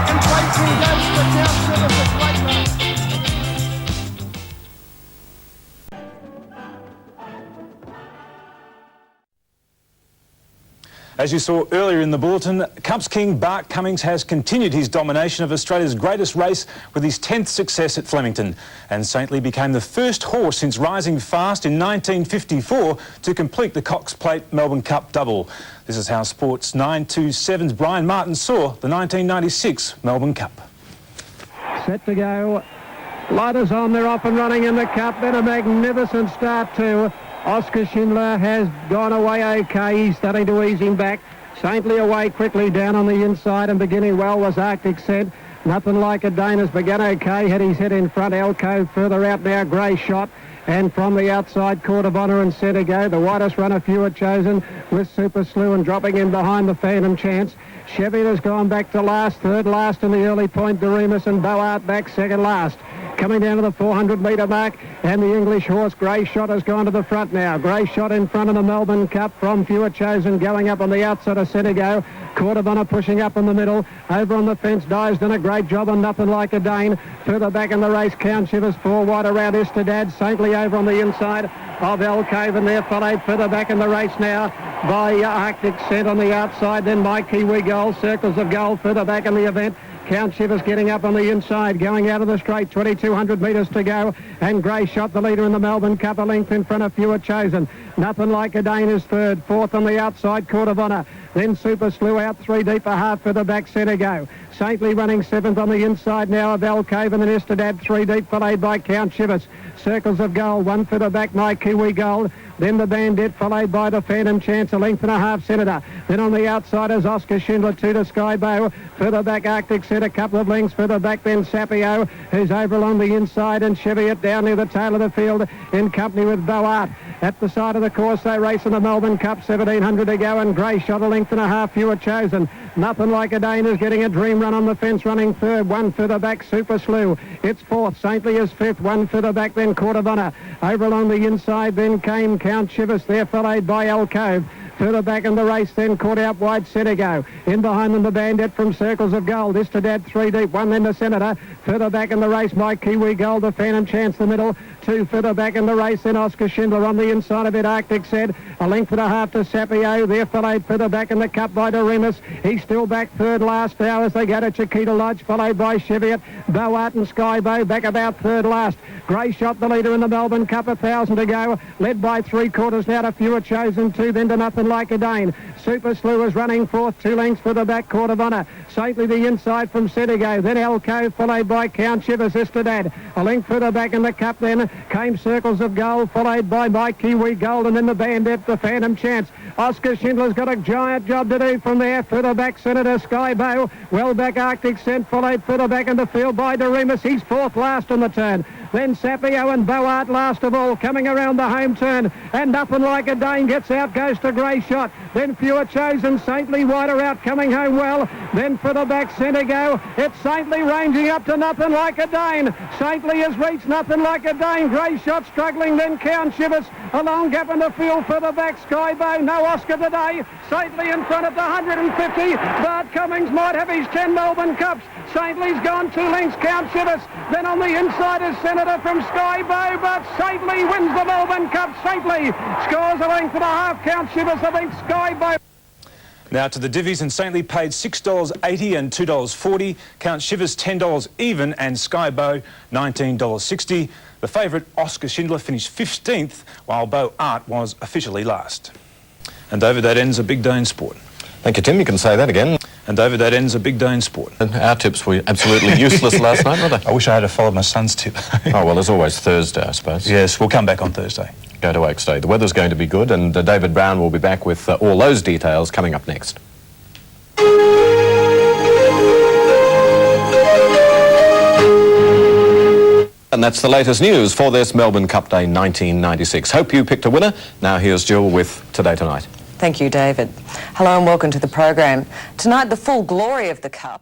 second placing goes to Johnston. It's a great race. As you saw earlier in the bulletin, Cups King Bart Cummings has continued his domination of Australia's greatest race with his 10th success at Flemington. And Saintly became the first horse since rising fast in 1954 to complete the Cox Plate Melbourne Cup double. This is how Sports 927's Brian Martin saw the 1996 Melbourne Cup. Set to go. Lighters on, they're off and running in the Cup. Then a magnificent start too. Oscar Schindler has gone away okay. He's starting to ease him back. Saintly away quickly down on the inside and beginning well was Arctic Scent. Nothing Like a Dane has begun okay. Had his head in front. Alcove further out now. Grey Shot. And from the outside, Court of Honour and Centre Go. The widest runner few are chosen with Super Slew and dropping in behind the Phantom Chance. Cheviot has gone back to last. Third last in the early point. Doremus and Boart back second last. Coming down to the 400-metre mark, and the English horse Grey Shot has gone to the front now. Grey Shot in front of the Melbourne Cup from Fewer Chosen, going up on the outside of Centre Go. Court of Honour pushing up in the middle. Over on the fence, Dye's done a great job on Nothing Like a Dane. Further back in the race, Count Shivers 4 wide around Istadad. Saintly over on the inside of Alcove, and they're followed further back in the race now by Arctic Scent on the outside. Then My Kiwi Gold, Circles of Gold further back in the event. Count Shivers getting up on the inside, going out of the straight, 2,200 metres to go, and Grey Shot, the leader in the Melbourne Cup, a length in front of Fewer Chosen. Nothing Like a Dane is third, fourth on the outside, Court of Honour. Then Super Slew out 3 deep, a half for the back, Centre Go. Saintly running seventh on the inside now of Alcove, and then Istadad 3 deep, followed by Count Shivers. Circles of Gold, 1 for the back, My Kiwi Gold. Then the Bandit, followed by the Phantom Chance, a length and a half, Senator. Then on the outside is Oscar Schindler, 2 to Skybow. Further back, Arctic Set, a couple of lengths. Further back, then Sapio, who's over along the inside, and Cheviot down near the tail of the field in company with Boart. At the side of the course, they race in the Melbourne Cup, 1,700 to go, and Grey Shot, a length and a half, Fewer Chosen. Nothing Like a Dane is getting a dream run on the fence, running third. 1 further back, Super Slew. It's fourth. Saintly is fifth. 1 further back, then Court of Honour. Over along the inside, then came Count Shivers, there followed by Alcove. Further back in the race, then caught out wide, Centre Go. In behind them, the Bandit from Circles of Gold. Istadad 3 deep, 1 then to Senator. Further back in the race, My Kiwi Gold, the Phantom Chance, the middle. 2 further back in the race, then Oscar Schindler on the inside of it, Arctic Said. A length and a half to Sapio. There followed further back in the Cup by Doremus. He's still back third last now as they go to Chiquita Lodge, followed by Cheviot. Boart and Skybow back about third last. Grey Shot, the leader in the Melbourne Cup, 1,000 to go. Led by 3/4 now to Fewer Chosen, 2 then to Nothing Like a Dane. Super Slew is running fourth, 2 lengths for the back, Court of Honour. Saintly the inside from Centre Go. Then Alcove, followed by Count Shivers, Istadad. A length further back in the Cup then came Circles of Gold, followed by My Kiwi Gold, and then the Bandit, the Phantom Chance. Oscar Schindler's got a giant job to do from there. Further back, Senator Skybow. Well back, Arctic Scent, followed further back in the field by Doremus. He's fourth last on the turn. Then Sapio and Boart last of all, coming around the home turn. And Nothing Like a Dane gets out, goes to Grey Shot. Then Fewer Chosen, Saintly wider out, coming home well. Then for the back, Centre Go. It's Saintly ranging up to Nothing Like a Dane. Saintly has reached Nothing Like a Dane. Grey Shot struggling, then Count Shivers. A long gap in the field for the back, Skybow. No Oscar today. Saintly in front at the 150. Bart Cummings might have his 10 Melbourne Cups. Saintly's gone 2 lengths, Count Shivers. Then on the inside is Senator from Skybow, but Saintly wins the Melbourne Cup. Saintly scores a length and a half, Count Shivers, I think Skybow. Now to the divvies, and Saintly paid $6.80 and $2.40. Count Shivers $10 even, and Skybow $19.60. The favourite Oscar Schindler finished 15th, while Bo Art was officially last. And David, that ends a big day in sport. Thank you, Tim. You can say that again. And David, that ends a big day in sport. And our tips were absolutely useless last night, were they? I wish I had followed my son's tip. Oh, well, there's always Thursday, I suppose. Yes, we'll come back on Thursday. Go to Oaks Day. The weather's going to be good, and David Brown will be back with all those details coming up next. And that's the latest news for this Melbourne Cup Day 1996. Hope you picked a winner. Now here's Jill with Today Tonight. Thank you, David. Hello and welcome to the program. Tonight, the full glory of the Cup.